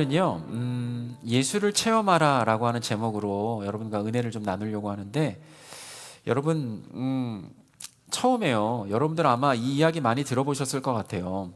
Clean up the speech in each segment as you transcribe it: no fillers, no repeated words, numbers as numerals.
오늘은요, 예수를 체험하라 라고 하는 제목으로 여러분과 은혜를 좀 나누려고 하는데, 여러분, 처음에요. 여러분들 아마 이 이야기 많이 들어보셨을 것 같아요.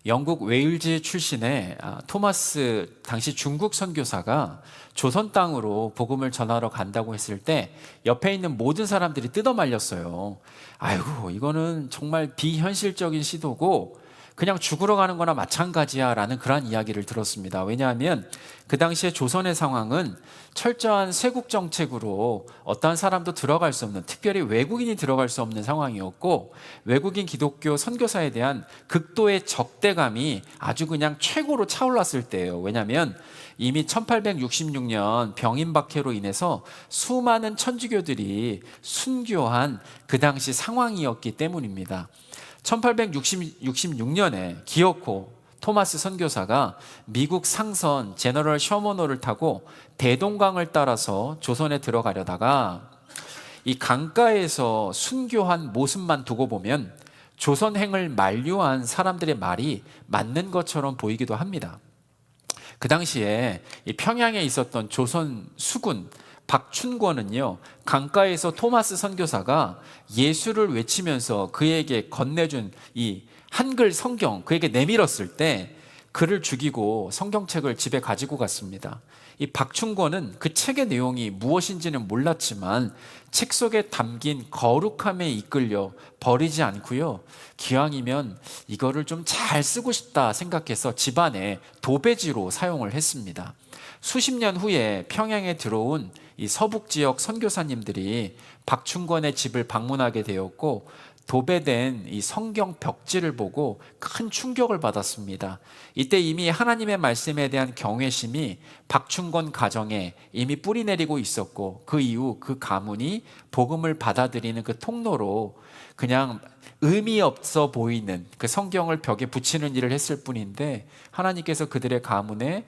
영국 웨일즈 출신의 토마스, 당시 중국 선교사가 조선 땅으로 복음을 전하러 간다고 했을 때 옆에 있는 모든 사람들이 뜯어말렸어요. 아이고, 이거는 정말 비현실적인 시도고 그냥 죽으러 가는 거나 마찬가지야 라는 그런 이야기를 들었습니다. 왜냐하면 그 당시에 조선의 상황은 철저한 세국 정책으로 어떠한 사람도 들어갈 수 없는, 특별히 외국인이 들어갈 수 없는 상황이었고, 외국인 기독교 선교사에 대한 극도의 적대감이 아주 그냥 최고로 차올랐을 때예요. 왜냐하면 이미 1866년 병인박해로 인해서 수많은 천주교들이 순교한 그 당시 상황이었기 때문입니다. 1866년에 기어코 토마스 선교사가 미국 상선 제너럴 셔머너를 타고 대동강을 따라서 조선에 들어가려다가 이 강가에서 순교한 모습만 두고 보면 조선행을 만류한 사람들의 말이 맞는 것처럼 보이기도 합니다. 그 당시에 이 평양에 있었던 조선 수군 박춘권은요, 강가에서 토마스 선교사가 예수를 외치면서 그에게 건네준 이 한글 성경, 그에게 내밀었을 때 그를 죽이고 성경책을 집에 가지고 갔습니다. 이 박춘권은 그 책의 내용이 무엇인지는 몰랐지만 책 속에 담긴 거룩함에 이끌려 버리지 않고요, 기왕이면 이거를 좀 잘 쓰고 싶다 생각해서 집안에 도배지로 사용을 했습니다. 수십 년 후에 평양에 들어온 이 서북 지역 선교사님들이 박춘권의 집을 방문하게 되었고, 도배된 이 성경 벽지를 보고 큰 충격을 받았습니다. 이때 이미 하나님의 말씀에 대한 경외심이 박춘권 가정에 이미 뿌리 내리고 있었고, 그 이후 그 가문이 복음을 받아들이는 그 통로로 그냥 의미 없어 보이는 그 성경을 벽에 붙이는 일을 했을 뿐인데, 하나님께서 그들의 가문에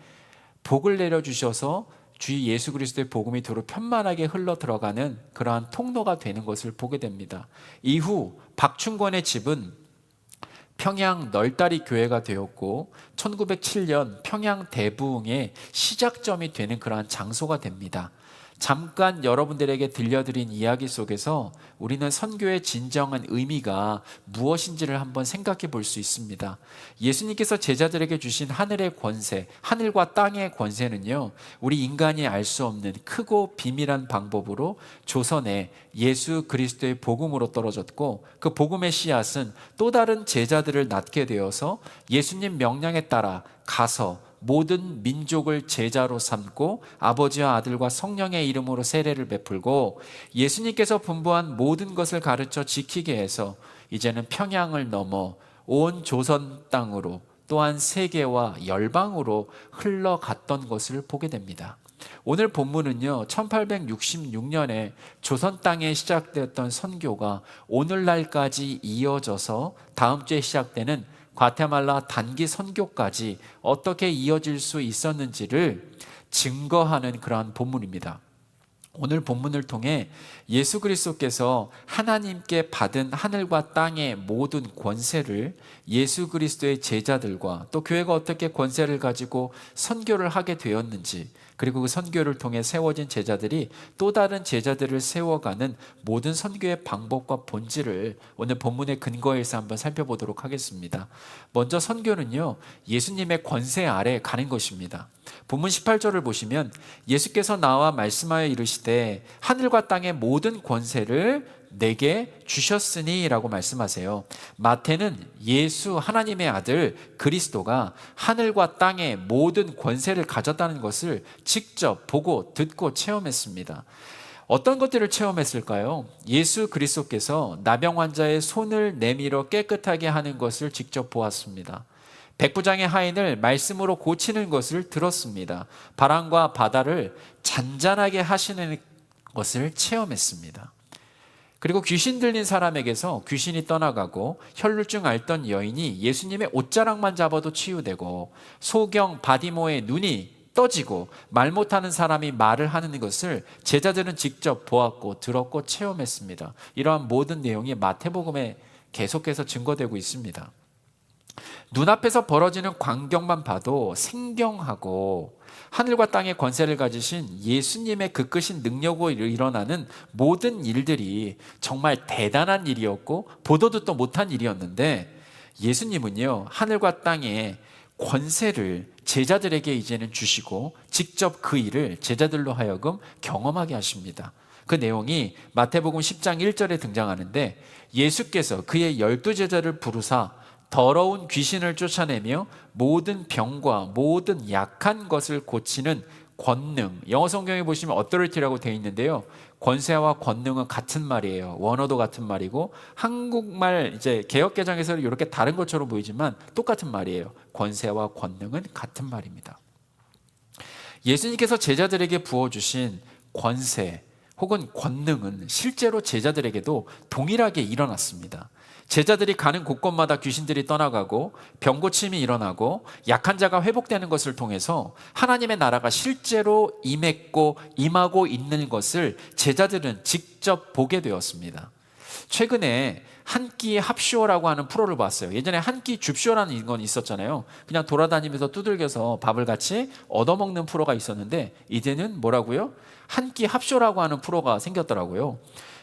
복을 내려주셔서 주 예수 그리스도의 복음이 도로 편만하게 흘러 들어가는 그러한 통로가 되는 것을 보게 됩니다. 이후 박춘권의 집은 평양 널다리 교회가 되었고 1907년 평양 대부흥의 시작점이 되는 그러한 장소가 됩니다. 잠깐 여러분들에게 들려드린 이야기 속에서 우리는 선교의 진정한 의미가 무엇인지를 한번 생각해 볼 수 있습니다. 예수님께서 제자들에게 주신 하늘의 권세, 하늘과 땅의 권세는요, 우리 인간이 알 수 없는 크고 비밀한 방법으로 조선에 예수 그리스도의 복음으로 떨어졌고, 그 복음의 씨앗은 또 다른 제자들을 낳게 되어서 예수님 명령에 따라 가서 모든 민족을 제자로 삼고 아버지와 아들과 성령의 이름으로 세례를 베풀고 예수님께서 분부한 모든 것을 가르쳐 지키게 해서 이제는 평양을 넘어 온 조선 땅으로, 또한 세계와 열방으로 흘러갔던 것을 보게 됩니다. 오늘 본문은요, 1866년에 조선 땅에 시작되었던 선교가 오늘날까지 이어져서 다음 주에 시작되는 과테말라 단기 선교까지 어떻게 이어질 수 있었는지를 증거하는 그러한 본문입니다. 오늘 본문을 통해 예수 그리스도께서 하나님께 받은 하늘과 땅의 모든 권세를 예수 그리스도의 제자들과 또 교회가 어떻게 권세를 가지고 선교를 하게 되었는지, 그리고 그 선교를 통해 세워진 제자들이 또 다른 제자들을 세워가는 모든 선교의 방법과 본질을 오늘 본문의 근거에서 한번 살펴보도록 하겠습니다. 먼저 선교는요, 예수님의 권세 아래 가는 것입니다. 본문 18절을 보시면 예수께서 나와 말씀하여 이르시되 하늘과 땅의 모든 권세를 내게 주셨으니 라고 말씀하세요. 마태는 예수 하나님의 아들 그리스도가 하늘과 땅의 모든 권세를 가졌다는 것을 직접 보고 듣고 체험했습니다. 어떤 것들을 체험했을까요? 예수 그리스도께서 나병 환자의 손을 내밀어 깨끗하게 하는 것을 직접 보았습니다. 백부장의 하인을 말씀으로 고치는 것을 들었습니다. 바람과 바다를 잔잔하게 하시는 것을 체험했습니다. 그리고 귀신 들린 사람에게서 귀신이 떠나가고 혈루증 앓던 여인이 예수님의 옷자락만 잡아도 치유되고 소경 바디모의 눈이 떠지고 말 못하는 사람이 말을 하는 것을 제자들은 직접 보았고 들었고 체험했습니다. 이러한 모든 내용이 마태복음에 계속해서 증거되고 있습니다. 눈앞에서 벌어지는 광경만 봐도 생경하고 하늘과 땅의 권세를 가지신 예수님의 그 크신 능력으로 일어나는 모든 일들이 정말 대단한 일이었고 보도 듣도 못한 일이었는데, 예수님은요 하늘과 땅의 권세를 제자들에게 이제는 주시고 직접 그 일을 제자들로 하여금 경험하게 하십니다. 그 내용이 마태복음 10장 1절에 등장하는데, 예수께서 그의 12제자를 부르사 더러운 귀신을 쫓아내며 모든 병과 모든 약한 것을 고치는 권능, 영어 성경에 보시면 authority라고 되어 있는데요, 권세와 권능은 같은 말이에요. 원어도 같은 말이고, 한국말 이제 개역개정에서는 이렇게 다른 것처럼 보이지만 똑같은 말이에요. 권세와 권능은 같은 말입니다. 예수님께서 제자들에게 부어주신 권세 혹은 권능은 실제로 제자들에게도 동일하게 일어났습니다. 제자들이 가는 곳곳마다 귀신들이 떠나가고 병고침이 일어나고 약한 자가 회복되는 것을 통해서 하나님의 나라가 실제로 임하고 있는 것을 제자들은 직접 보게 되었습니다. 최근에 한 끼 합쇼라고 하는 프로를 봤어요. 예전에 한 끼 줍쇼라는 건 있었잖아요. 그냥 돌아다니면서 두들겨서 밥을 같이 얻어먹는 프로가 있었는데, 이제는 뭐라고요? 한 끼 합쇼라고 하는 프로가 생겼더라고요.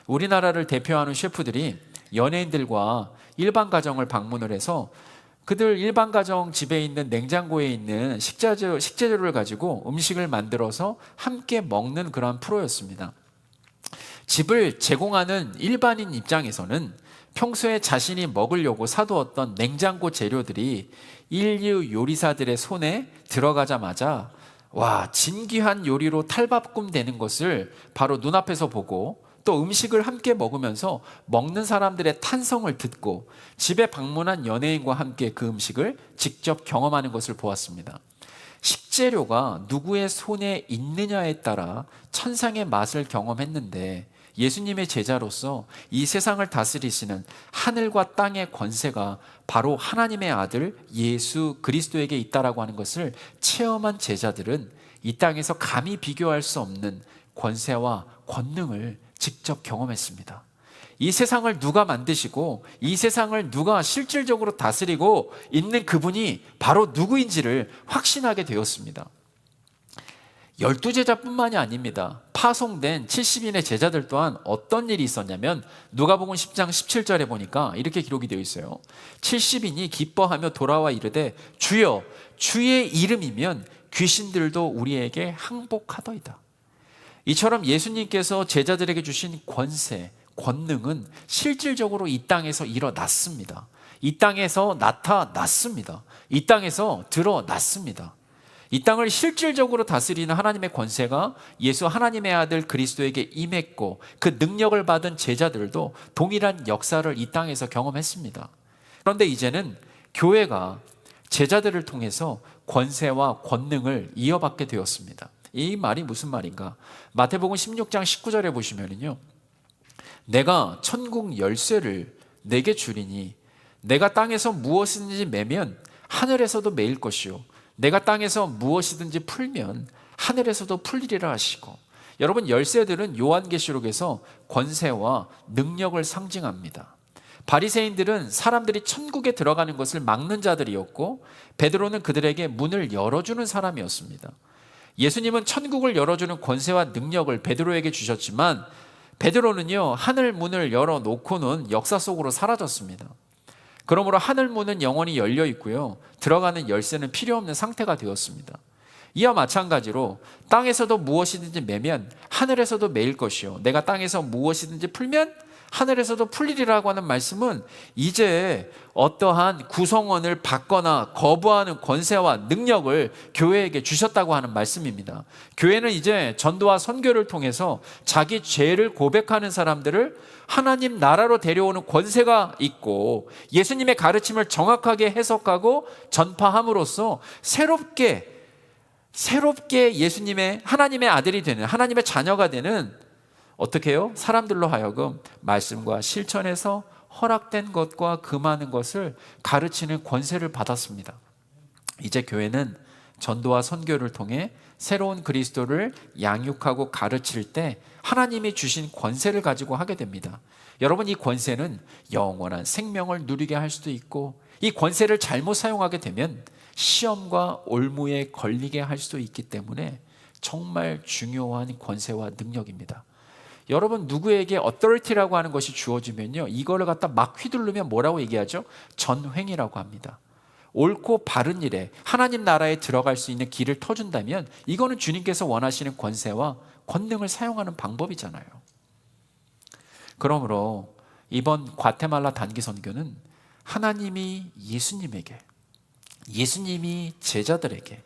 우리나라를 대표하는 셰프들이 연예인들과 일반 가정을 방문을 해서 그들 일반 가정 집에 있는 냉장고에 있는 식재료를 가지고 음식을 만들어서 함께 먹는 그런 프로였습니다. 집을 제공하는 일반인 입장에서는 평소에 자신이 먹으려고 사두었던 냉장고 재료들이 인류 요리사들의 손에 들어가자마자 와, 진귀한 요리로 탈바꿈되는 것을 바로 눈앞에서 보고, 또 음식을 함께 먹으면서 먹는 사람들의 탄성을 듣고 집에 방문한 연예인과 함께 그 음식을 직접 경험하는 것을 보았습니다. 식재료가 누구의 손에 있느냐에 따라 천상의 맛을 경험했는데, 예수님의 제자로서 이 세상을 다스리시는 하늘과 땅의 권세가 바로 하나님의 아들 예수 그리스도에게 있다라고 하는 것을 체험한 제자들은 이 땅에서 감히 비교할 수 없는 권세와 권능을 직접 경험했습니다. 이 세상을 누가 만드시고 이 세상을 누가 실질적으로 다스리고 있는 그분이 바로 누구인지를 확신하게 되었습니다. 12제자뿐만이 아닙니다. 파송된 70인의 제자들 또한 어떤 일이 있었냐면, 누가복음 10장 17절에 보니까 이렇게 기록이 되어 있어요. 70인이 기뻐하며 돌아와 이르되 주여 주의 이름이면 귀신들도 우리에게 항복하더이다. 이처럼 예수님께서 제자들에게 주신 권세, 권능은 실질적으로 이 땅에서 일어났습니다. 이 땅에서 나타났습니다. 이 땅에서 드러났습니다. 이 땅을 실질적으로 다스리는 하나님의 권세가 예수 하나님의 아들 그리스도에게 임했고, 그 능력을 받은 제자들도 동일한 역사를 이 땅에서 경험했습니다. 그런데 이제는 교회가 제자들을 통해서 권세와 권능을 이어받게 되었습니다. 이 말이 무슨 말인가? 마태복음 16장 19절에 보시면요, 내가 천국 열쇠를 내게 주리니 내가 땅에서 무엇이든지 매면 하늘에서도 매일 것이요 내가 땅에서 무엇이든지 풀면 하늘에서도 풀리리라 하시고. 여러분, 열쇠들은 요한계시록에서 권세와 능력을 상징합니다. 바리새인들은 사람들이 천국에 들어가는 것을 막는 자들이었고, 베드로는 그들에게 문을 열어주는 사람이었습니다. 예수님은 천국을 열어주는 권세와 능력을 베드로에게 주셨지만, 베드로는요 하늘 문을 열어놓고는 역사 속으로 사라졌습니다. 그러므로 하늘 문은 영원히 열려 있고요, 들어가는 열쇠는 필요 없는 상태가 되었습니다. 이와 마찬가지로 땅에서도 무엇이든지 매면 하늘에서도 매일 것이요 내가 땅에서 무엇이든지 풀면 하늘에서도 풀리리라고 하는 말씀은 이제 어떠한 구성원을 받거나 거부하는 권세와 능력을 교회에게 주셨다고 하는 말씀입니다. 교회는 이제 전도와 선교를 통해서 자기 죄를 고백하는 사람들을 하나님 나라로 데려오는 권세가 있고, 예수님의 가르침을 정확하게 해석하고 전파함으로써 새롭게 예수님의 하나님의 아들이 되는, 하나님의 자녀가 되는, 어떻게 해요? 사람들로 하여금 말씀과 실천에서 허락된 것과 금하는 것을 가르치는 권세를 받았습니다. 이제 교회는 전도와 선교를 통해 새로운 그리스도를 양육하고 가르칠 때 하나님이 주신 권세를 가지고 하게 됩니다. 여러분, 이 권세는 영원한 생명을 누리게 할 수도 있고, 이 권세를 잘못 사용하게 되면 시험과 올무에 걸리게 할 수도 있기 때문에 정말 중요한 권세와 능력입니다. 여러분, 누구에게 authority라고 하는 것이 주어지면요, 이거를 갖다 막 휘두르면 뭐라고 얘기하죠? 전횡이라고 합니다. 옳고 바른 일에 하나님 나라에 들어갈 수 있는 길을 터준다면 이거는 주님께서 원하시는 권세와 권능을 사용하는 방법이잖아요. 그러므로 이번 과테말라 단기 선교는 하나님이 예수님이 제자들에게,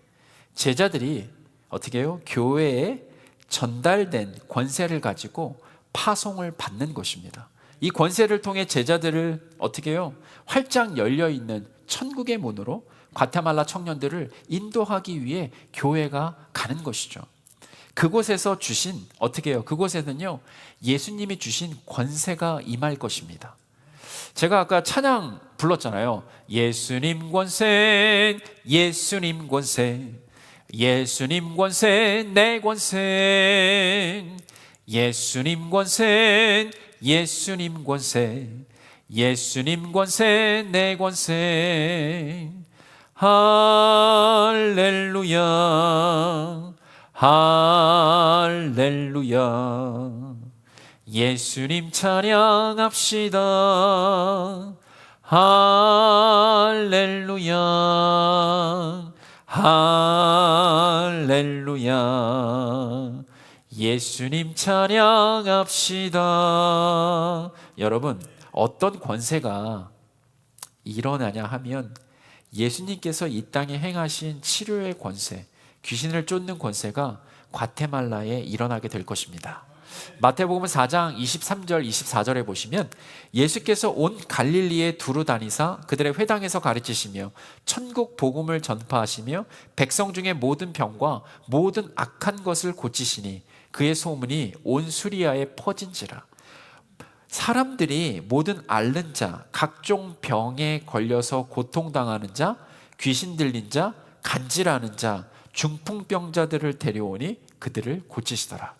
제자들이 어떻게 해요? 교회에 전달된 권세를 가지고 파송을 받는 것입니다. 이 권세를 통해 제자들을 어떻게 해요? 활짝 열려있는 천국의 문으로 과테말라 청년들을 인도하기 위해 교회가 가는 것이죠. 그곳에서 주신, 어떻게 해요? 그곳에는요, 예수님이 주신 권세가 임할 것입니다. 제가 아까 찬양 불렀잖아요. 예수님 권세, 예수님 권세, 예수님 권세, 내 권세, 예수님 권세, 예수님 권세, 예수님 권세, 내 권세. 할렐루야, 할렐루야. 예수님 찬양합시다. 할렐루야, 할렐루야. 예수님 찬양합시다. 여러분, 어떤 권세가 일어나냐 하면 예수님께서 이 땅에 행하신 치료의 권세, 귀신을 쫓는 권세가 과테말라에 일어나게 될 것입니다. 마태복음 4장 23절 24절에 보시면 예수께서 온 갈릴리에 두루 다니사 그들의 회당에서 가르치시며 천국 복음을 전파하시며 백성 중에 모든 병과 모든 악한 것을 고치시니 그의 소문이 온 수리아에 퍼진지라. 사람들이 모든 앓는 자, 각종 병에 걸려서 고통당하는 자, 귀신 들린 자, 간질하는 자, 중풍병자들을 데려오니 그들을 고치시더라.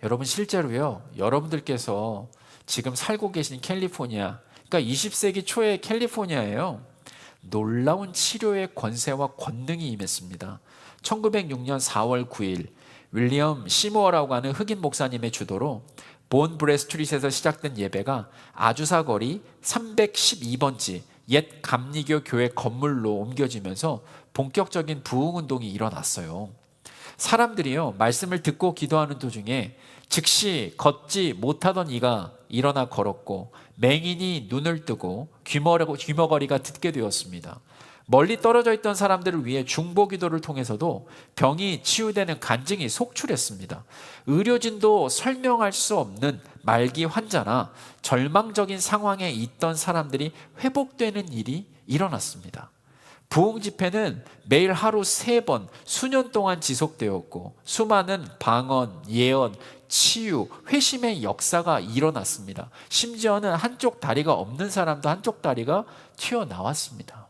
여러분, 실제로요, 여러분들께서 지금 살고 계신 캘리포니아, 그러니까 20세기 초의 캘리포니아예요, 놀라운 치료의 권세와 권능이 임했습니다. 1906년 4월 9일 윌리엄 시모어라고 하는 흑인 목사님의 주도로 본 브레스트릿에서 시작된 예배가 아주사 거리 312번지 옛 감리교 교회 건물로 옮겨지면서 본격적인 부흥운동이 일어났어요. 사람들이요, 말씀을 듣고 기도하는 도중에 즉시 걷지 못하던 이가 일어나 걸었고 맹인이 눈을 뜨고 귀머거리가 듣게 되었습니다. 멀리 떨어져 있던 사람들을 위해 중보기도를 통해서도 병이 치유되는 간증이 속출했습니다. 의료진도 설명할 수 없는 말기 환자나 절망적인 상황에 있던 사람들이 회복되는 일이 일어났습니다. 부흥 집회는 매일 하루 3번 수년 동안 지속되었고 수많은 방언, 예언, 치유, 회심의 역사가 일어났습니다. 심지어는 한쪽 다리가 없는 사람도 한쪽 다리가 튀어나왔습니다.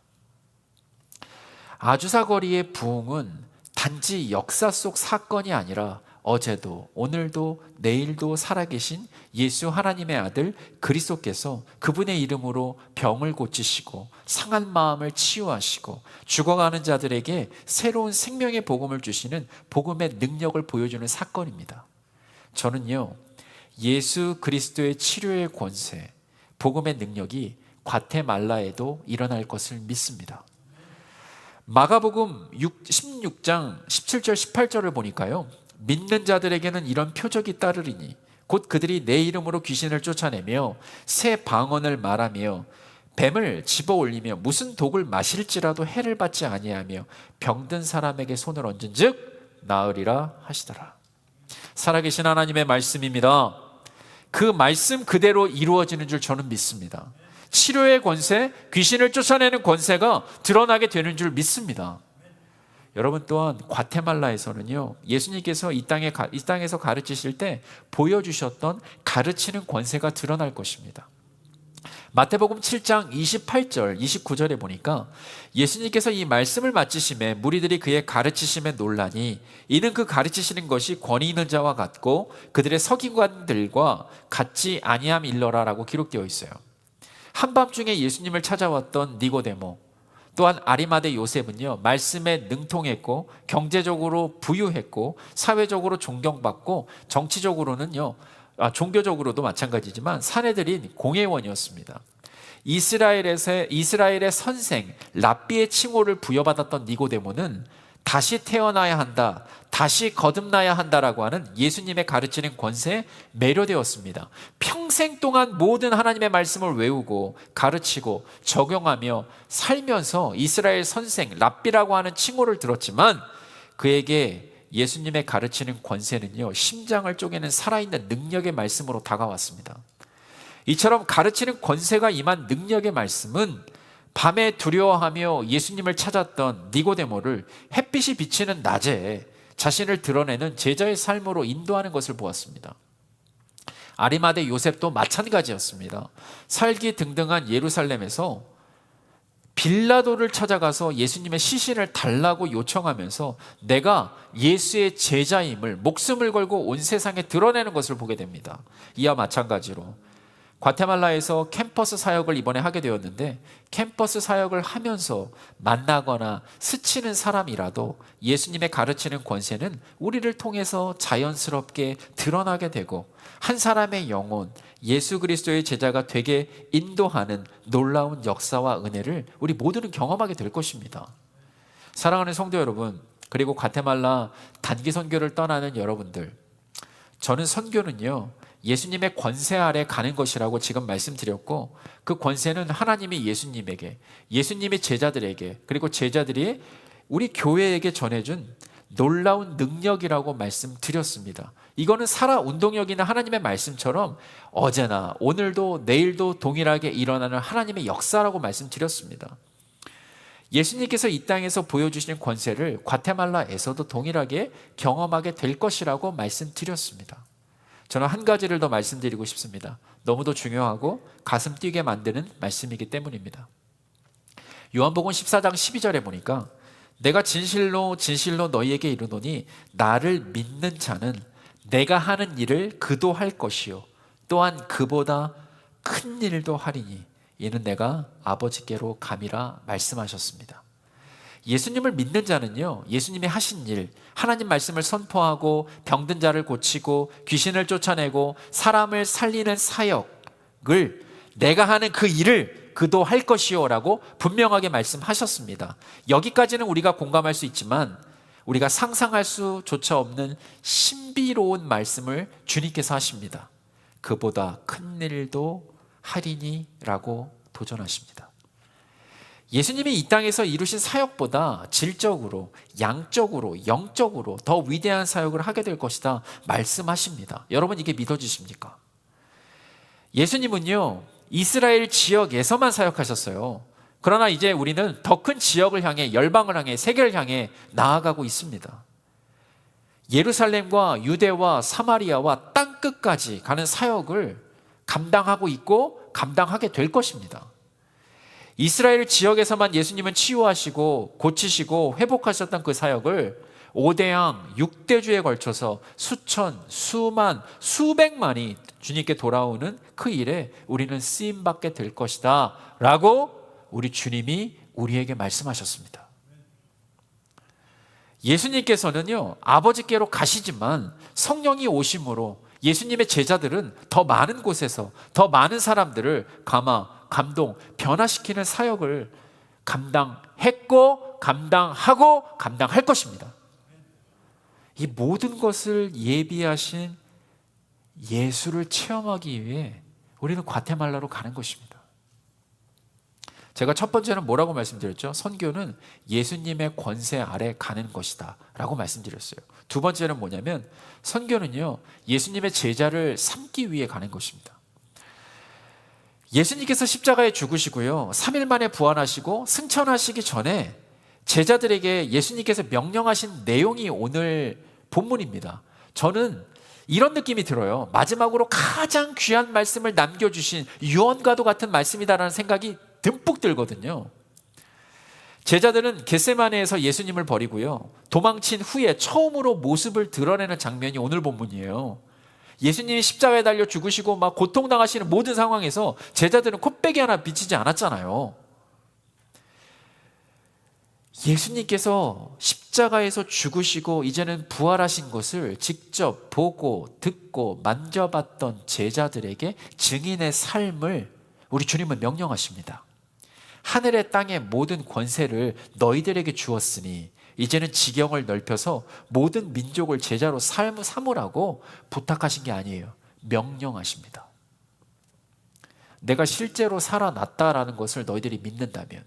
아주사 거리의 부흥은 단지 역사 속 사건이 아니라 어제도 오늘도 내일도 살아계신 예수 하나님의 아들 그리스도께서 그분의 이름으로 병을 고치시고 상한 마음을 치유하시고 죽어가는 자들에게 새로운 생명의 복음을 주시는 복음의 능력을 보여주는 사건입니다. 저는요, 예수 그리스도의 치료의 권세, 복음의 능력이 과테말라에도 일어날 것을 믿습니다. 마가복음 16장 17절 18절을 보니까요, 믿는 자들에게는 이런 표적이 따르리니 곧 그들이 내 이름으로 귀신을 쫓아내며 새 방언을 말하며 뱀을 집어올리며 무슨 독을 마실지라도 해를 받지 아니하며 병든 사람에게 손을 얹은즉 나으리라 하시더라. 살아계신 하나님의 말씀입니다. 그 말씀 그대로 이루어지는 줄 저는 믿습니다. 치료의 권세, 귀신을 쫓아내는 권세가 드러나게 되는 줄 믿습니다. 여러분, 또한 과테말라에서는요, 예수님께서 이 땅에서 가르치실 때 보여주셨던 가르치는 권세가 드러날 것입니다. 마태복음 7장 28절, 29절에 보니까 예수님께서 이 말씀을 마치심에 무리들이 그의 가르치심에 놀라니 이는 그 가르치시는 것이 권위 있는 자와 같고 그들의 서기관들과 같지 아니함 일러라라고 기록되어 있어요. 한밤중에 예수님을 찾아왔던 니고데모, 또한 아리마대 요셉은요, 말씀에 능통했고 경제적으로 부유했고 사회적으로 존경받고 정치적으로는요, 종교적으로도 마찬가지지만 사내들인 공회원이었습니다. 이스라엘의 선생 랍비의 칭호를 부여받았던 니고데모는 다시 태어나야 한다, 다시 거듭나야 한다라고 하는 예수님의 가르치는 권세에 매료되었습니다. 평생 동안 모든 하나님의 말씀을 외우고 가르치고 적용하며 살면서 이스라엘 선생 랍비라고 하는 칭호를 들었지만 그에게 예수님의 가르치는 권세는요, 심장을 쪼개는 살아있는 능력의 말씀으로 다가왔습니다. 이처럼 가르치는 권세가 임한 능력의 말씀은 밤에 두려워하며 예수님을 찾았던 니고데모를 햇빛이 비치는 낮에 자신을 드러내는 제자의 삶으로 인도하는 것을 보았습니다. 아리마대 요셉도 마찬가지였습니다. 살기 등등한 예루살렘에서 빌라도를 찾아가서 예수님의 시신을 달라고 요청하면서 내가 예수의 제자임을 목숨을 걸고 온 세상에 드러내는 것을 보게 됩니다. 이와 마찬가지로 과테말라에서 캠퍼스 사역을 이번에 하게 되었는데 캠퍼스 사역을 하면서 만나거나 스치는 사람이라도 예수님의 가르치는 권세는 우리를 통해서 자연스럽게 드러나게 되고 한 사람의 영혼, 예수 그리스도의 제자가 되게 인도하는 놀라운 역사와 은혜를 우리 모두는 경험하게 될 것입니다. 사랑하는 성도 여러분, 그리고 과테말라 단기 선교를 떠나는 여러분들, 저는 선교는요, 예수님의 권세 아래 가는 것이라고 지금 말씀드렸고 그 권세는 하나님이 예수님에게, 예수님의 제자들에게, 그리고 제자들이 우리 교회에게 전해준 놀라운 능력이라고 말씀드렸습니다. 이거는 살아 운동력이나 하나님의 말씀처럼 어제나 오늘도 내일도 동일하게 일어나는 하나님의 역사라고 말씀드렸습니다. 예수님께서 이 땅에서 보여주시는 권세를 과테말라에서도 동일하게 경험하게 될 것이라고 말씀드렸습니다. 저는 한 가지를 더 말씀드리고 싶습니다. 너무도 중요하고 가슴 뛰게 만드는 말씀이기 때문입니다. 요한복음 14장 12절에 보니까 내가 진실로 진실로 너희에게 이르노니 나를 믿는 자는 내가 하는 일을 그도 할 것이요 또한 그보다 큰 일도 하리니 이는 내가 아버지께로 감이라 말씀하셨습니다. 예수님을 믿는 자는요, 예수님이 하신 일, 하나님 말씀을 선포하고 병든 자를 고치고 귀신을 쫓아내고 사람을 살리는 사역을 내가 하는 그 일을 그도 할 것이요 라고 분명하게 말씀하셨습니다. 여기까지는 우리가 공감할 수 있지만 우리가 상상할 수조차 없는 신비로운 말씀을 주님께서 하십니다. 그보다 큰 일도 하리니 라고 도전하십니다. 예수님이 이 땅에서 이루신 사역보다 질적으로, 양적으로, 영적으로 더 위대한 사역을 하게 될 것이다 말씀하십니다. 여러분, 이게 믿어지십니까? 예수님은요, 이스라엘 지역에서만 사역하셨어요. 그러나 이제 우리는 더 큰 지역을 향해, 열방을 향해, 세계를 향해 나아가고 있습니다. 예루살렘과 유대와 사마리아와 땅끝까지 가는 사역을 감당하고 있고 감당하게 될 것입니다. 이스라엘 지역에서만 예수님은 치유하시고 고치시고 회복하셨던 그 사역을 5대양 6대주에 걸쳐서 수천, 수만, 수백만이 주님께 돌아오는 그 일에 우리는 쓰임받게 될 것이다 라고 우리 주님이 우리에게 말씀하셨습니다. 예수님께서는요, 아버지께로 가시지만 성령이 오심으로 예수님의 제자들은 더 많은 곳에서 더 많은 사람들을 감동, 변화시키는 사역을 감당했고 감당하고 감당할 것입니다. 이 모든 것을 예비하신 예수를 체험하기 위해 우리는 과테말라로 가는 것입니다. 제가 첫 번째는 뭐라고 말씀드렸죠? 선교는 예수님의 권세 아래 가는 것이다 라고 말씀드렸어요. 두 번째는 뭐냐면 선교는요, 예수님의 제자를 삼기 위해 가는 것입니다. 예수님께서 십자가에 죽으시고요, 3일 만에 부활하시고 승천하시기 전에 제자들에게 예수님께서 명령하신 내용이 오늘 본문입니다. 저는 이런 느낌이 들어요. 마지막으로 가장 귀한 말씀을 남겨주신 유언과도 같은 말씀이다라는 생각이 듬뿍 들거든요. 제자들은 겟세마네에서 예수님을 버리고요, 도망친 후에 처음으로 모습을 드러내는 장면이 오늘 본문이에요. 예수님이 십자가에 달려 죽으시고 막 고통당하시는 모든 상황에서 제자들은 콧배기 하나 비치지 않았잖아요. 예수님께서 십자가에서 죽으시고 이제는 부활하신 것을 직접 보고 듣고 만져봤던 제자들에게 증인의 삶을 우리 주님은 명령하십니다. 하늘의 땅의 모든 권세를 너희들에게 주었으니 이제는 지경을 넓혀서 모든 민족을 제자로 삼으라고 부탁하신 게 아니에요. 명령하십니다. 내가 실제로 살아났다라는 것을 너희들이 믿는다면,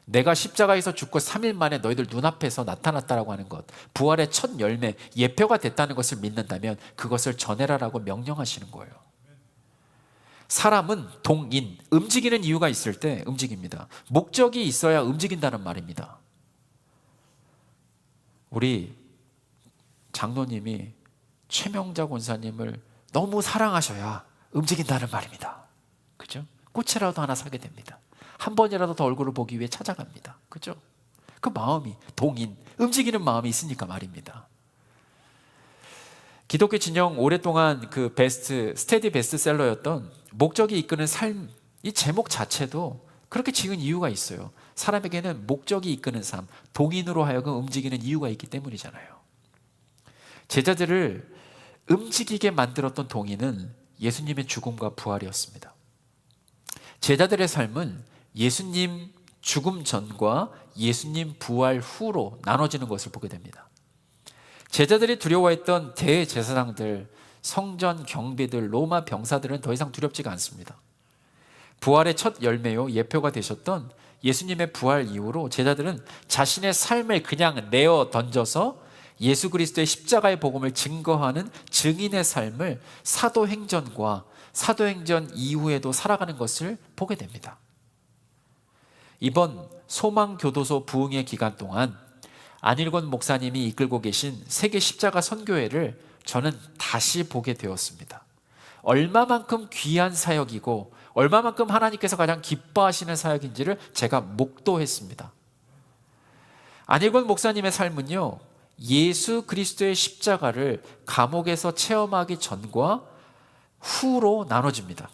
내가 십자가에서 죽고 3일 만에 너희들 눈앞에서 나타났다라고 하는 것, 부활의 첫 열매, 예표가 됐다는 것을 믿는다면 그것을 전해라라고 명령하시는 거예요. 사람은 동인, 움직이는 이유가 있을 때 움직입니다. 목적이 있어야 움직인다는 말입니다. 우리 장로님이 최명자 권사님을 너무 사랑하셔야 움직인다는 말입니다. 그죠? 꽃이라도 하나 사게 됩니다. 한 번이라도 더 얼굴을 보기 위해 찾아갑니다. 그죠? 그 마음이, 동인, 움직이는 마음이 있으니까 말입니다. 기독교 진영 오랫동안 그 스테디 베스트셀러였던 목적이 이끄는 삶, 이 제목 자체도 그렇게 지은 이유가 있어요. 사람에게는 목적이 이끄는 삶, 동인으로 하여금 움직이는 이유가 있기 때문이잖아요. 제자들을 움직이게 만들었던 동인은 예수님의 죽음과 부활이었습니다. 제자들의 삶은 예수님 죽음 전과 예수님 부활 후로 나눠지는 것을 보게 됩니다. 제자들이 두려워했던 대제사장들, 성전 경비들, 로마 병사들은 더 이상 두렵지가 않습니다. 부활의 첫 열매요, 예표가 되셨던 예수님의 부활 이후로 제자들은 자신의 삶을 그냥 내어 던져서 예수 그리스도의 십자가의 복음을 증거하는 증인의 삶을 사도행전과 사도행전 이후에도 살아가는 것을 보게 됩니다. 이번 소망교도소 부흥의 기간 동안 안일권 목사님이 이끌고 계신 세계 십자가 선교회를 저는 다시 보게 되었습니다. 얼마만큼 귀한 사역이고 얼마만큼 하나님께서 가장 기뻐하시는 사역인지를 제가 목도했습니다. 안일권 목사님의 삶은요, 예수 그리스도의 십자가를 감옥에서 체험하기 전과 후로 나눠집니다.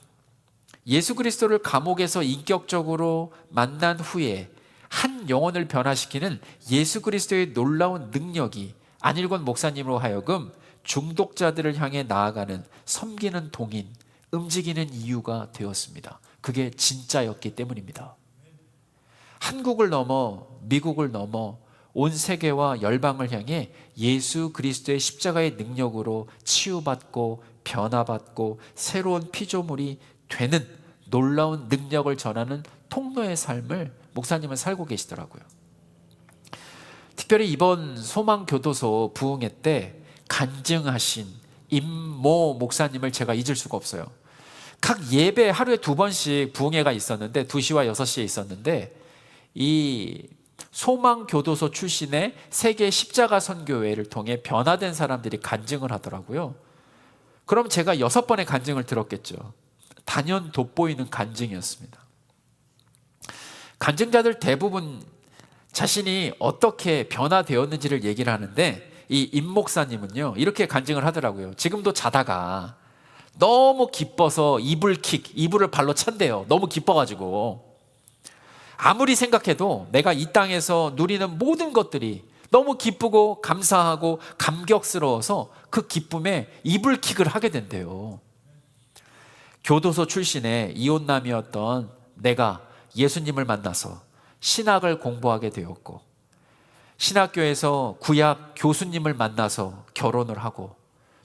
예수 그리스도를 감옥에서 인격적으로 만난 후에 한 영혼을 변화시키는 예수 그리스도의 놀라운 능력이 안일권 목사님으로 하여금 중독자들을 향해 나아가는 섬기는 동인, 움직이는 이유가 되었습니다. 그게 진짜였기 때문입니다. 한국을 넘어 미국을 넘어 온 세계와 열방을 향해 예수 그리스도의 십자가의 능력으로 치유받고 변화받고 새로운 피조물이 되는 놀라운 능력을 전하는 통로의 삶을 목사님은 살고 계시더라고요. 특별히 이번 소망교도소 부흥회 때 간증하신 임모 목사님을 제가 잊을 수가 없어요. 각 예배 하루에 2번씩 부흥회가 있었는데 2시와 6시에 있었는데 이 소망교도소 출신의 세계 십자가 선교회를 통해 변화된 사람들이 간증을 하더라고요. 그럼 제가 6번의 간증을 들었겠죠. 단연 돋보이는 간증이었습니다. 간증자들 대부분 자신이 어떻게 변화되었는지를 얘기를 하는데 이 임 목사님은요 이렇게 간증을 하더라고요. 지금도 자다가 너무 기뻐서 이불을 발로 찬대요. 너무 기뻐가지고 아무리 생각해도 내가 이 땅에서 누리는 모든 것들이 너무 기쁘고 감사하고 감격스러워서 그 기쁨에 이불킥을 하게 된대요. 교도소 출신의 이혼남이었던 내가 예수님을 만나서 신학을 공부하게 되었고 신학교에서 구약 교수님을 만나서 결혼을 하고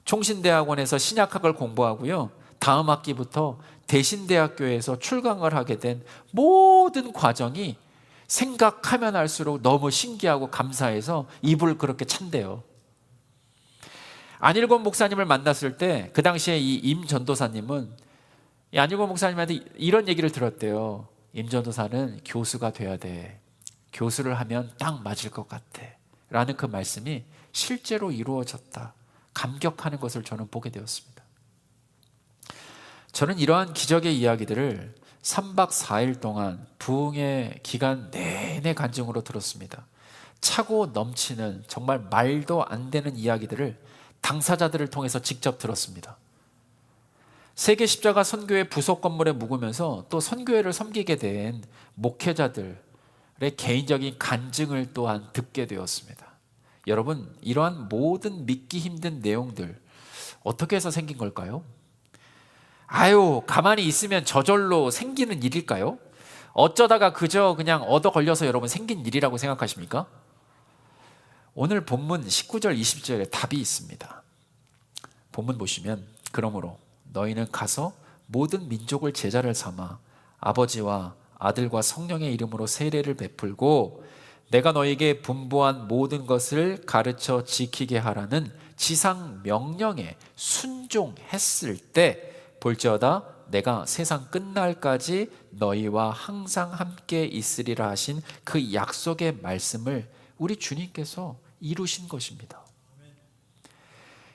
총신대학원에서 신약학을 공부하고요. 다음 학기부터 대신대학교에서 출강을 하게 된 모든 과정이 생각하면 할수록 너무 신기하고 감사해서 입을 그렇게 찬대요. 안일권 목사님을 만났을 때 그 당시에 이 임 전도사님은 이 안일권 목사님한테 이런 얘기를 들었대요. 임 전도사는 교수가 돼야 돼. 교수를 하면 딱 맞을 것 같아 라는 그 말씀이 실제로 이루어졌다. 감격하는 것을 저는 보게 되었습니다. 저는 이러한 기적의 이야기들을 3박 4일 동안 부흥의 기간 내내 간증으로 들었습니다. 차고 넘치는 정말 말도 안 되는 이야기들을 당사자들을 통해서 직접 들었습니다. 세계 십자가 선교회 부속 건물에 묵으면서 또 선교회를 섬기게 된 목회자들의 개인적인 간증을 또한 듣게 되었습니다. 여러분, 이러한 모든 믿기 힘든 내용들 어떻게 해서 생긴 걸까요? 가만히 있으면 저절로 생기는 일일까요? 어쩌다가 그저 그냥 얻어 걸려서 여러분 생긴 일이라고 생각하십니까? 오늘 본문 19절 20절에 답이 있습니다. 본문 보시면, 그러므로 너희는 가서 모든 민족을 제자를 삼아 아버지와 아들과 성령의 이름으로 세례를 베풀고 내가 너희에게 분부한 모든 것을 가르쳐 지키게 하라는 지상 명령에 순종했을 때 볼지어다 내가 세상 끝날까지 너희와 항상 함께 있으리라 하신 그 약속의 말씀을 우리 주님께서 이루신 것입니다.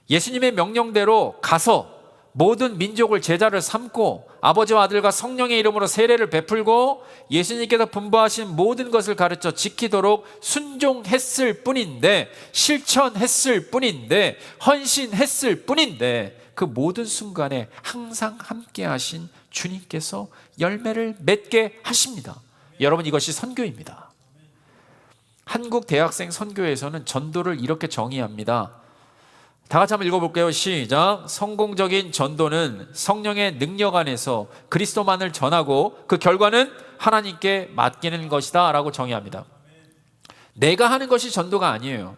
예수님의 명령대로 가서 모든 민족을 제자를 삼고 아버지와 아들과 성령의 이름으로 세례를 베풀고 예수님께서 분부하신 모든 것을 가르쳐 지키도록 순종했을 뿐인데, 실천했을 뿐인데, 헌신했을 뿐인데, 그 모든 순간에 항상 함께 하신 주님께서 열매를 맺게 하십니다. 여러분, 이것이 선교입니다. 한국 대학생 선교에서는 전도를 이렇게 정의합니다. 다 같이 한번 읽어볼게요. 시작. 성공적인 전도는 성령의 능력 안에서 그리스도만을 전하고 그 결과는 하나님께 맡기는 것이다 라고 정의합니다. 내가 하는 것이 전도가 아니에요.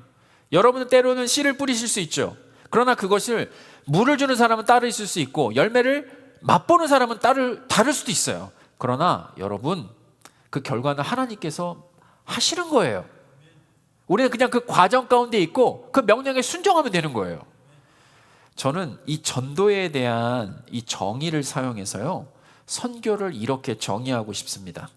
여러분은 때로는 씨를 뿌리실 수 있죠. 그러나 그것을 물을 주는 사람은 따로 있을 수 있고 열매를 맛보는 사람은 다를 수도 있어요. 그러나 여러분, 그 결과는 하나님께서 하시는 거예요. 우리는 그냥 그 과정 가운데 있고 그 명령에 순종하면 되는 거예요. 저는 이 전도에 대한 이 정의를 사용해서요, 선교를 이렇게 정의하고 싶습니다.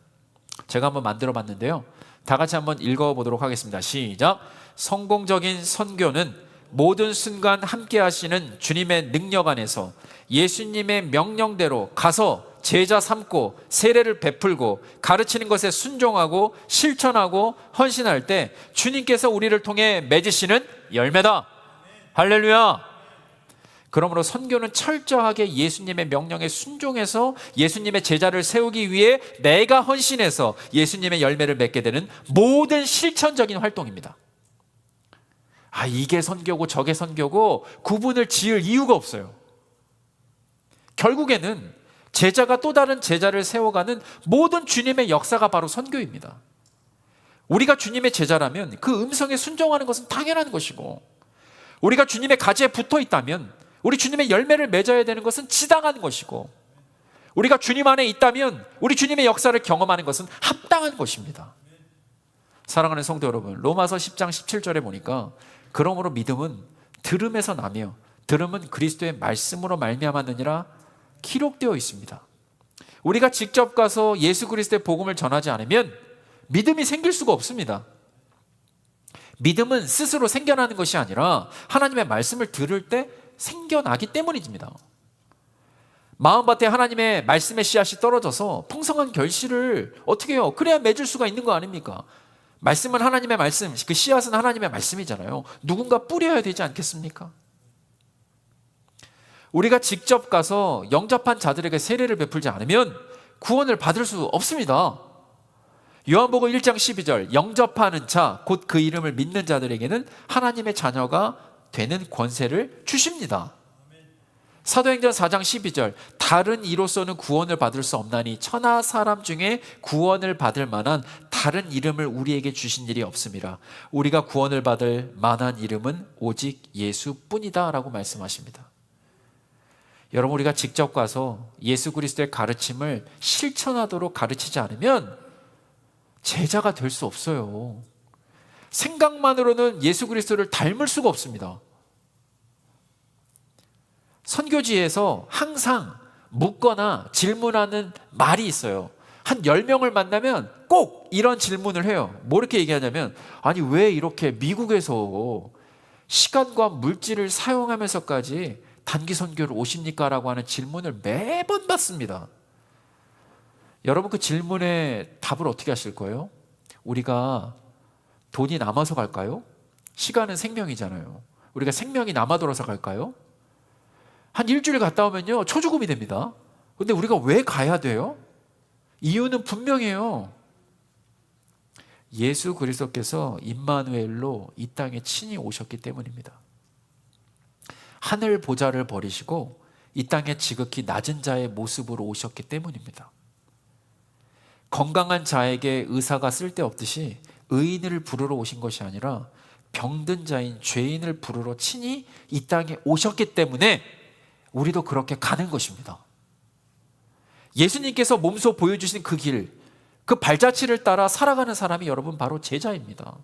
제가 한번 만들어 봤는데요, 다 같이 한번 읽어보도록 하겠습니다. 시작. 성공적인 선교는 모든 순간 함께 하시는 주님의 능력 안에서 예수님의 명령대로 가서 제자 삼고 세례를 베풀고 가르치는 것에 순종하고 실천하고 헌신할 때 주님께서 우리를 통해 맺으시는 열매다. 할렐루야. 그러므로 선교는 철저하게 예수님의 명령에 순종해서 예수님의 제자를 세우기 위해 내가 헌신해서 예수님의 열매를 맺게 되는 모든 실천적인 활동입니다. 이게 선교고 저게 선교고 구분을 지을 이유가 없어요. 결국에는 제자가 또 다른 제자를 세워가는 모든 주님의 역사가 바로 선교입니다. 우리가 주님의 제자라면 그 음성에 순종하는 것은 당연한 것이고, 우리가 주님의 가지에 붙어 있다면 우리 주님의 열매를 맺어야 되는 것은 지당한 것이고, 우리가 주님 안에 있다면 우리 주님의 역사를 경험하는 것은 합당한 것입니다. 사랑하는 성도 여러분, 로마서 10장 17절에 보니까 그러므로 믿음은 들음에서 나며 들음은 그리스도의 말씀으로 말미암았느니라 기록되어 있습니다. 우리가 직접 가서 예수 그리스도의 복음을 전하지 않으면 믿음이 생길 수가 없습니다. 믿음은 스스로 생겨나는 것이 아니라 하나님의 말씀을 들을 때 생겨나기 때문입니다. 마음밭에 하나님의 말씀의 씨앗이 떨어져서 풍성한 결실을 어떻게 해요? 그래야 맺을 수가 있는 거 아닙니까? 말씀은 하나님의 말씀, 그 씨앗은 하나님의 말씀이잖아요. 누군가 뿌려야 되지 않겠습니까? 우리가 직접 가서 영접한 자들에게 세례를 베풀지 않으면 구원을 받을 수 없습니다. 요한복음 1장 12절, 영접하는 자, 곧 그 이름을 믿는 자들에게는 하나님의 자녀가 되는 권세를 주십니다. 사도행전 4장 12절, 다른 이로서는 구원을 받을 수 없나니 천하 사람 중에 구원을 받을 만한 다른 이름을 우리에게 주신 일이 없음이라. 우리가 구원을 받을 만한 이름은 오직 예수뿐이다 라고 말씀하십니다. 여러분, 우리가 직접 가서 예수 그리스도의 가르침을 실천하도록 가르치지 않으면 제자가 될 수 없어요. 생각만으로는 예수 그리스도를 닮을 수가 없습니다. 선교지에서 항상 묻거나 질문하는 말이 있어요. 한 10명을 만나면 꼭 이런 질문을 해요. 뭐 이렇게 얘기하냐면, 아니 왜 이렇게 미국에서 시간과 물질을 사용하면서까지 단기 선교를 오십니까? 라고 하는 질문을 매번 받습니다. 여러분, 그 질문에 답을 어떻게 하실 거예요? 우리가 돈이 남아서 갈까요? 시간은 생명이잖아요. 우리가 생명이 남아 돌아서 갈까요? 한 일주일 갔다 오면요, 초죽음이 됩니다. 근데 우리가 왜 가야 돼요? 이유는 분명해요. 예수 그리스도께서 임마누엘로 이 땅에 친히 오셨기 때문입니다. 하늘 보좌를 버리시고 이 땅에 지극히 낮은 자의 모습으로 오셨기 때문입니다. 건강한 자에게 의사가 쓸데없듯이 의인을 부르러 오신 것이 아니라 병든 자인 죄인을 부르러 친히 이 땅에 오셨기 때문에 우리도 그렇게 가는 것입니다. 예수님께서 몸소 보여주신 그 길, 그 발자취를 따라 살아가는 사람이 여러분 바로 제자입니다.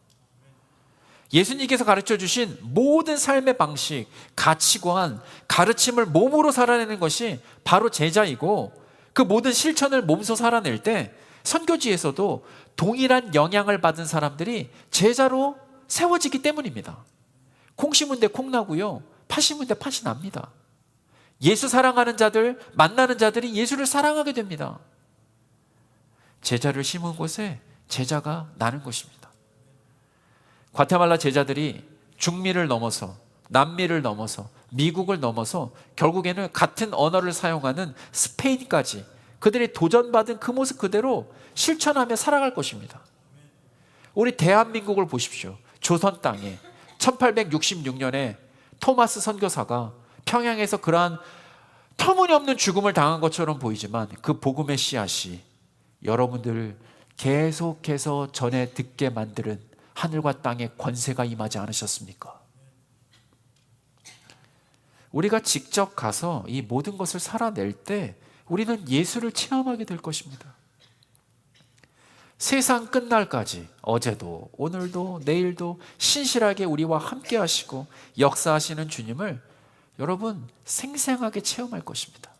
예수님께서 가르쳐 주신 모든 삶의 방식, 가치관, 가르침을 몸으로 살아내는 것이 바로 제자이고, 그 모든 실천을 몸소 살아낼 때 선교지에서도 동일한 영향을 받은 사람들이 제자로 세워지기 때문입니다. 콩 심은 데 콩 나고요, 팥 심은 데 팥이 납니다. 예수 사랑하는 자들, 만나는 자들이 예수를 사랑하게 됩니다. 제자를 심은 곳에 제자가 나는 것입니다. 과테말라 제자들이 중미를 넘어서, 남미를 넘어서, 미국을 넘어서 결국에는 같은 언어를 사용하는 스페인까지 그들이 도전받은 그 모습 그대로 실천하며 살아갈 것입니다. 우리 대한민국을 보십시오. 조선 땅에 1866년에 토마스 선교사가 평양에서 그러한 터무니없는 죽음을 당한 것처럼 보이지만 그 복음의 씨앗이 여러분들 계속해서 전해 듣게 만드는 하늘과 땅의 권세가 임하지 않으셨습니까? 우리가 직접 가서 이 모든 것을 살아낼 때 우리는 예수를 체험하게 될 것입니다. 세상 끝날까지 어제도 오늘도 내일도 신실하게 우리와 함께 하시고 역사하시는 주님을 여러분 생생하게 체험할 것입니다.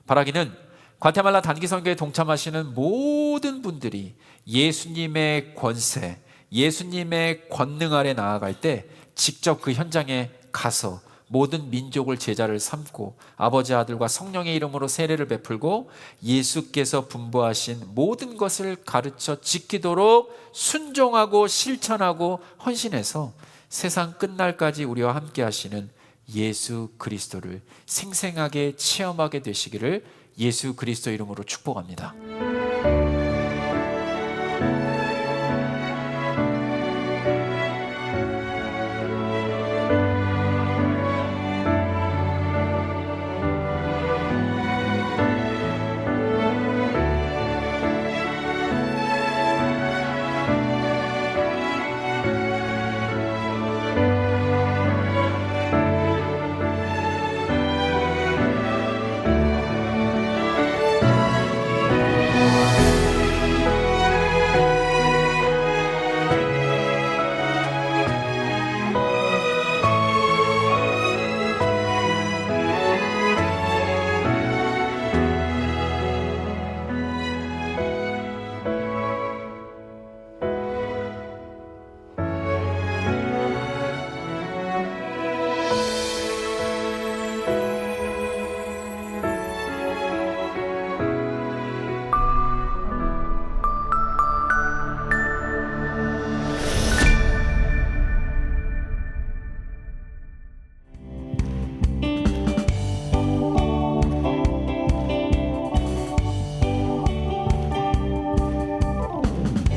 바라기는 과테말라 단기 선교에 동참하시는 모든 분들이 예수님의 권세, 예수님의 권능 아래 나아갈 때 직접 그 현장에 가서 모든 민족을 제자를 삼고 아버지, 아들과 성령의 이름으로 세례를 베풀고 예수께서 분부하신 모든 것을 가르쳐 지키도록 순종하고 실천하고 헌신해서 세상 끝날까지 우리와 함께 하시는 예수 그리스도를 생생하게 체험하게 되시기를 예수 그리스도 이름으로 축복합니다.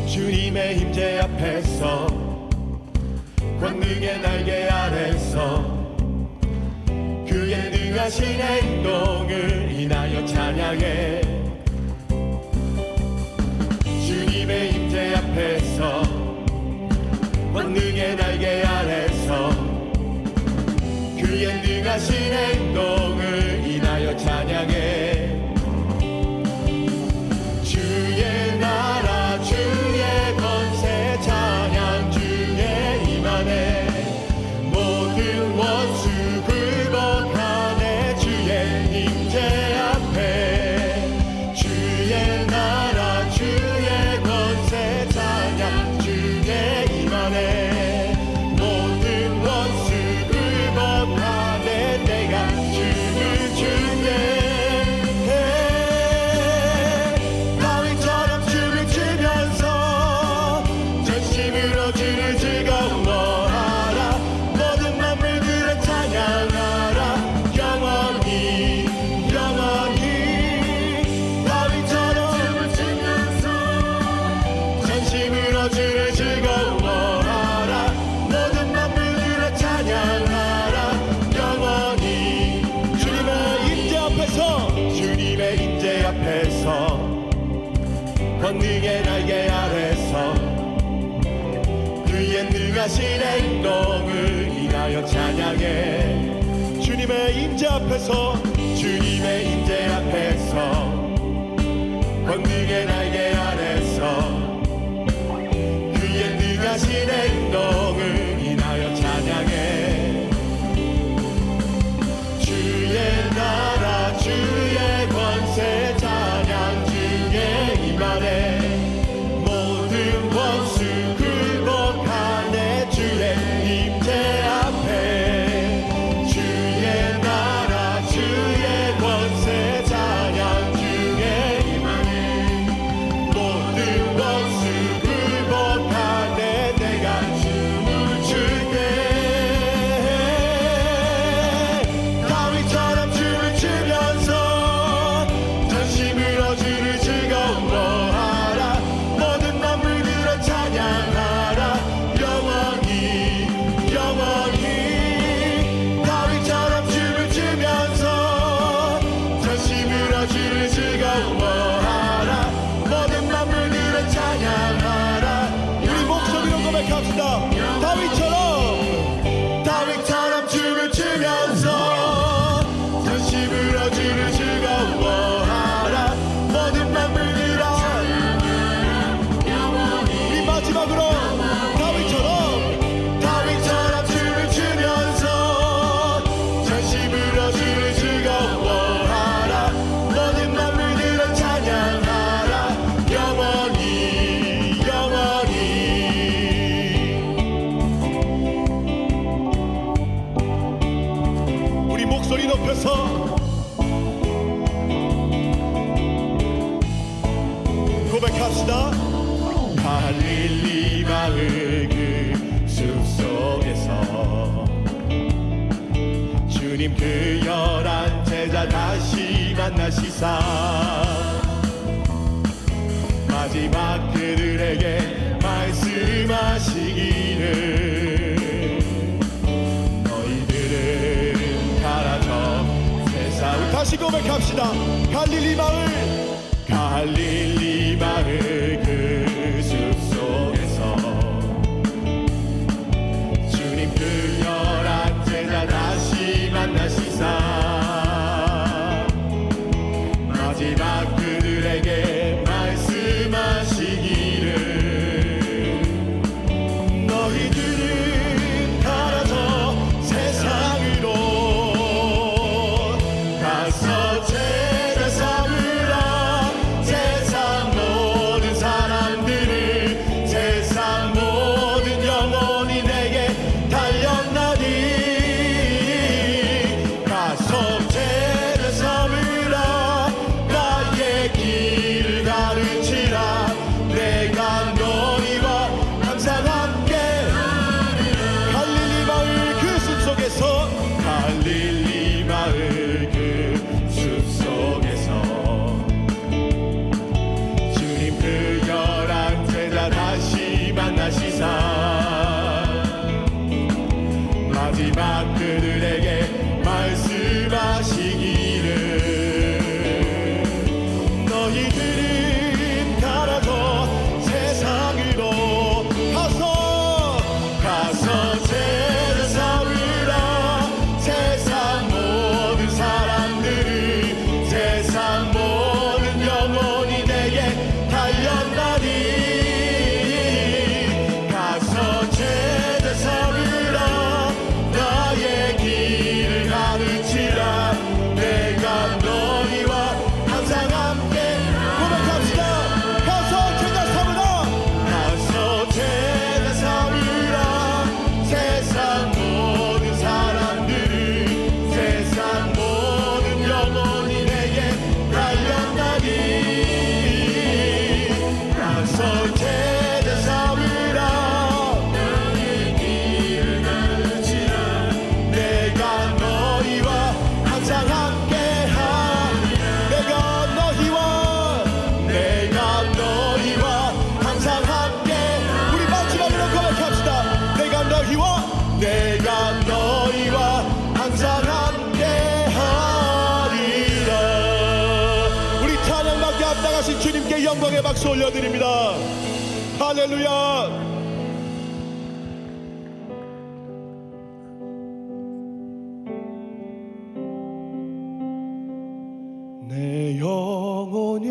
주님의 임재 앞에서 권능의 날개 아래서 그의 능하신 행동을 인하여 찬양해. 주님의 임재 앞에서 권능의 날개 아래서 그의 능하신 행동을 인하여 찬양해. 주의 나라 주의 권세 찬양 주에 임하네. 모든 원수 굴복하네. 주의 임재 앞에 주의 나라 주의 권세 찬양 주에 임하네. 즐거워하라 모든 만물들아 찬양하라 영원히 주님의 임재 앞에서 주님의 임재 앞에서 권능의 날개 아래서 그의 능하신 행동을 인하여 찬양해 주님의 임재 앞에서 주님의 임재 앞에서 권능의 날개 아래서 그의 능하신 행동을 인하여 찬양해 주의 나라 주의 권세 찬양 중에 임하네 모든 원수 굴복하네 주의 임재 앞에 주의 나라 주의 권세 찬양 중에 임하네 모든 원수 굴복하네 내가 춤을 출때 다윗처럼 춤을 추면서 전심으로 주를 즐거워하라 모든 만물들아 찬양하라 영원히 영원히 다윗처럼 춤을 추면서 전심으로 주를 즐거워하라 모든 만물들아 찬양하라 우리 목소리로 고백합시다 다윗처럼 춤을 추면서 전심으로 주를 즐거워하라 모든 만물들아 우리 마지막으로 다윗처럼 춤을 추면서 전심으로 주를 즐거워하라 모든 만물들아 찬양하라 영원히 영원히 우리 목소리 높여서 고백합시다 갈릴리 마을 그 숲속에서 주님 그 11 제자 다시 만나시사 마지막 그들에게 말씀하시기를 너희들은 가라 저 세상 다시 고백합시다 갈릴리 마을 그 숲속에서 주님 그 11 제자 다시 만나시사 마지막 그들에게 말씀하시기를 너희들은 가라 저 세상으로 가서 제자 삼으라 세상 찬양의 박수 올려드립니다. 할렐루야. 내 영혼이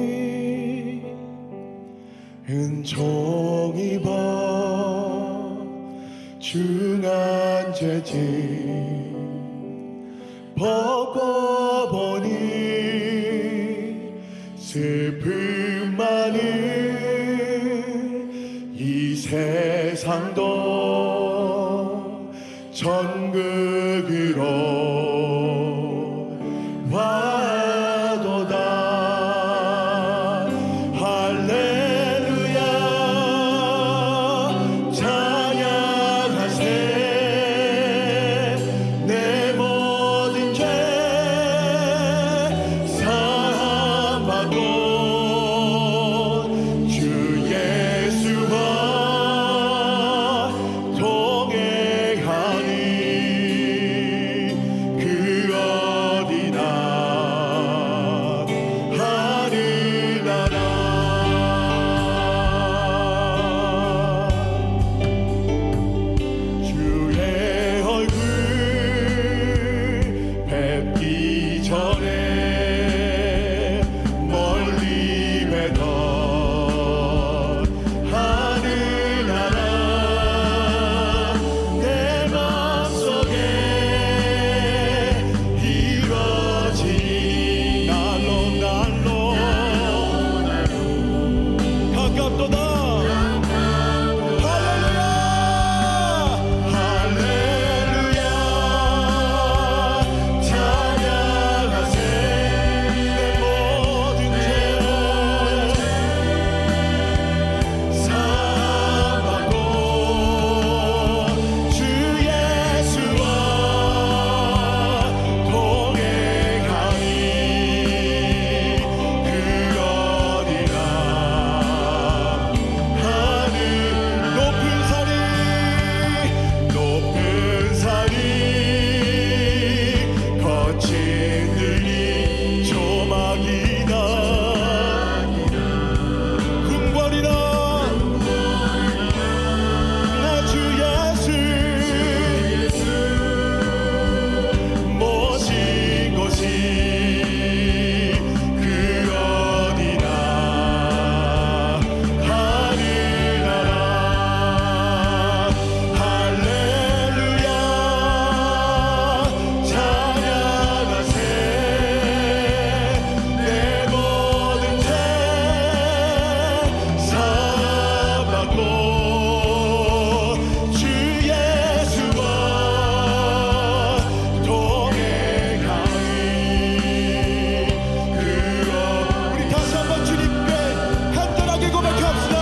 은총 입어 중한 죄짐 벗고보니 슬픔 많은 이 세상도 천국으로 와도다. 할렐루야 찬양하세. 내 모든 죄 사함받고 주 예수와 동행하니 그 어디나 하늘나라. 주의 얼굴 뵙기 전에 멀리 뵈던 하늘나라 내 맘속에 이루어진 날로 가깝도다. 할렐루야 할렐루야 찬양하세. 내 모든 죄 사함받고 주 예수와 동행하니 그 어디나 하늘. 높은 산이 거친 들이 조막이나 궁궐이나 나 주 예수 모신 곳이 그 어디나 하늘나라. 할렐루야 찬양하세. 내 모든 죄 사함받고 주 예수와 동행하니 우리 다시 한번 주님께 간단하게 고백합시다.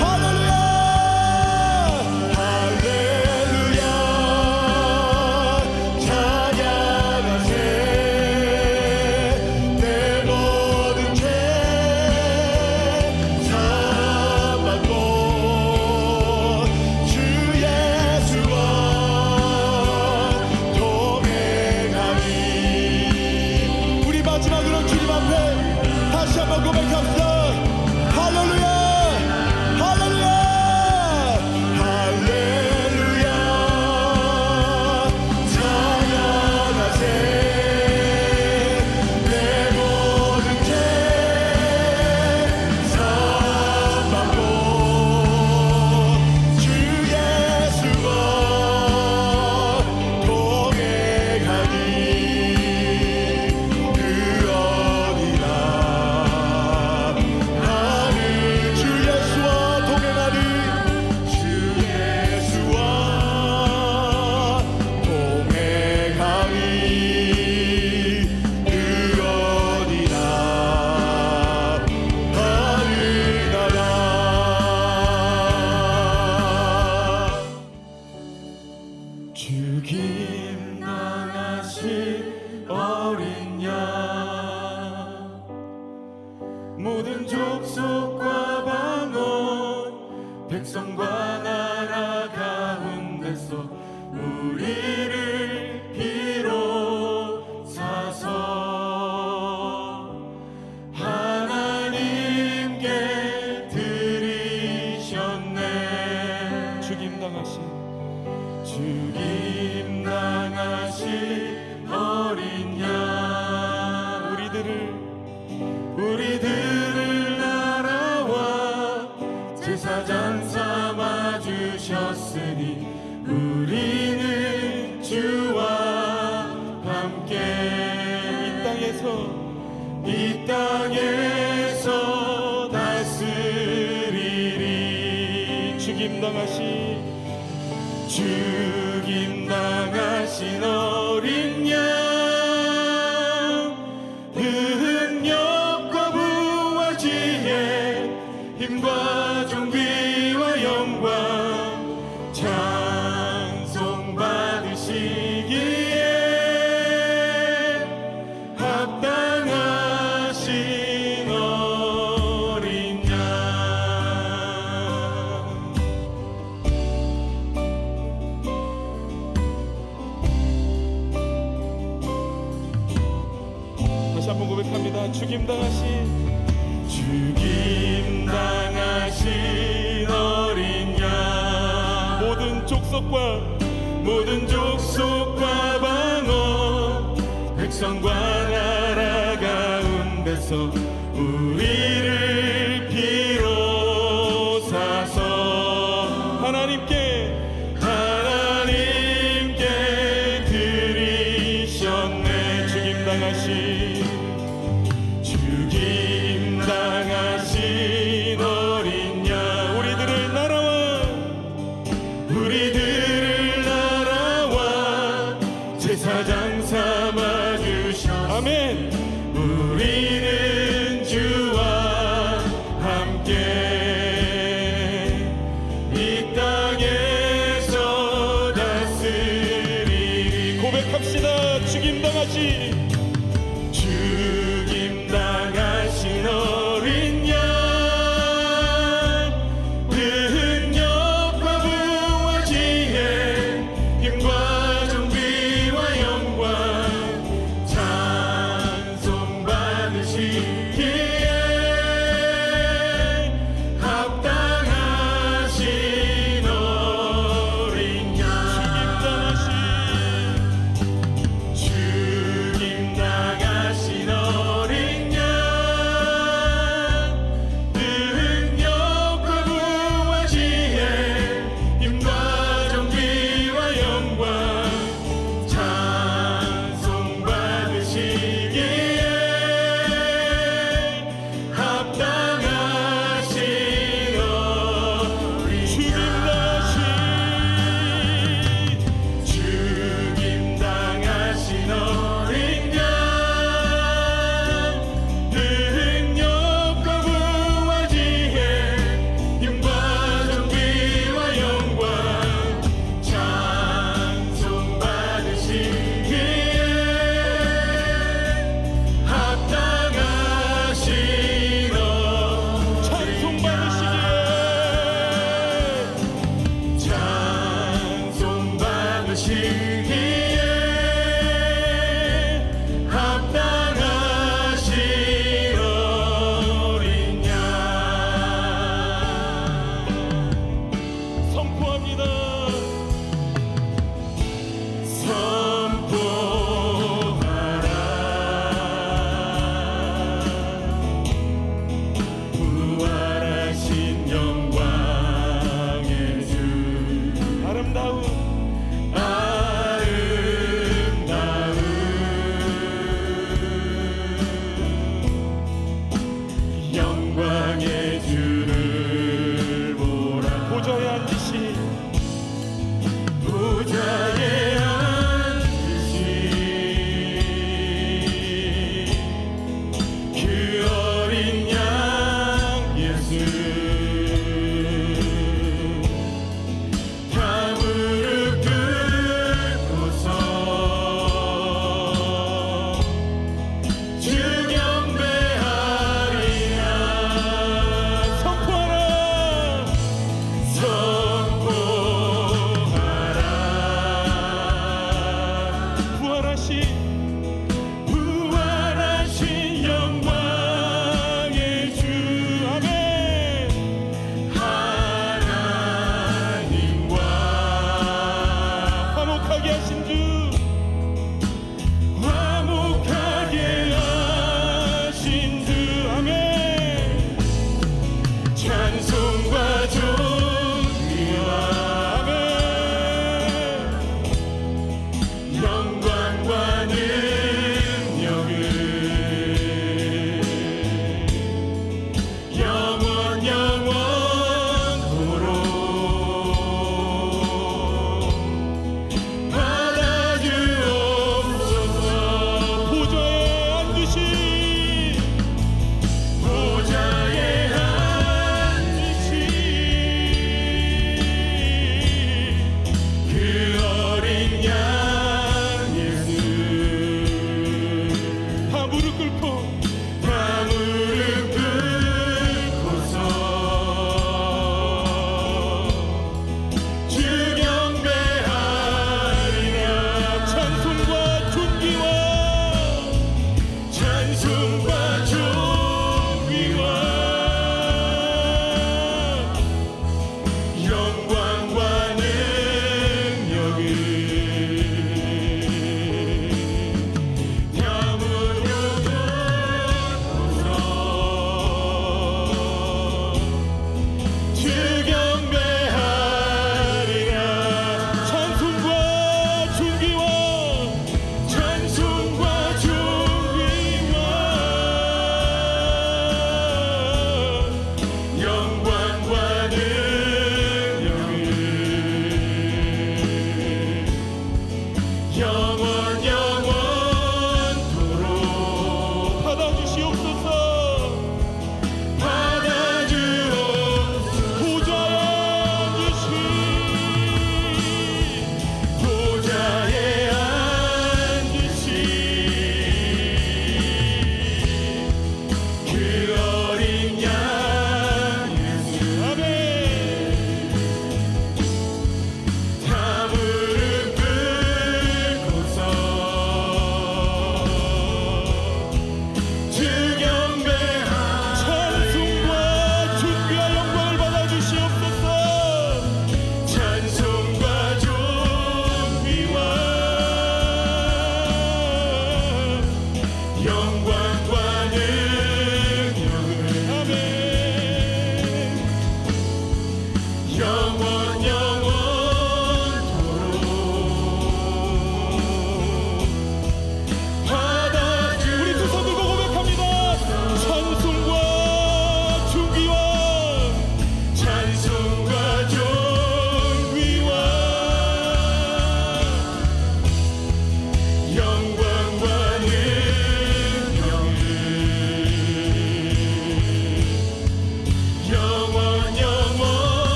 할렐루야 할렐루야 찬양하세. 내 모든 죄 사함받고 주 예수와 동행하니. 우리 마지막으로 주님 앞에 다시 한번 고백합시다. 할렐루야 할렐루야 할렐루야 찬양하세. 내 모든 죄 사함받고 주 예수와 동행하니 그 어디나 하늘. 주 예수와 동행하니 주 예수와 동행하니 그 어디나 하늘나라. 죽임 당하신 어린 양 모든 족속과 방언 백성과 나라 가운데서 우리를 비롯사서 하나님께 죽임 당하신 어린 양 우리들을 나라와 제사장 삼아 주셨으니 우리는 주와 함께 이 땅에서 다스리리. 죽임 당하신 어린 양 그 능력과 부와 지혜 힘과 존귀와 영광 찬송 받으시기에 합당하신 어린 양. 다시 한번 고백합니다. 죽임 당하신 어린 양 모든 족속과 방언 백성과 나라 가운데서 우리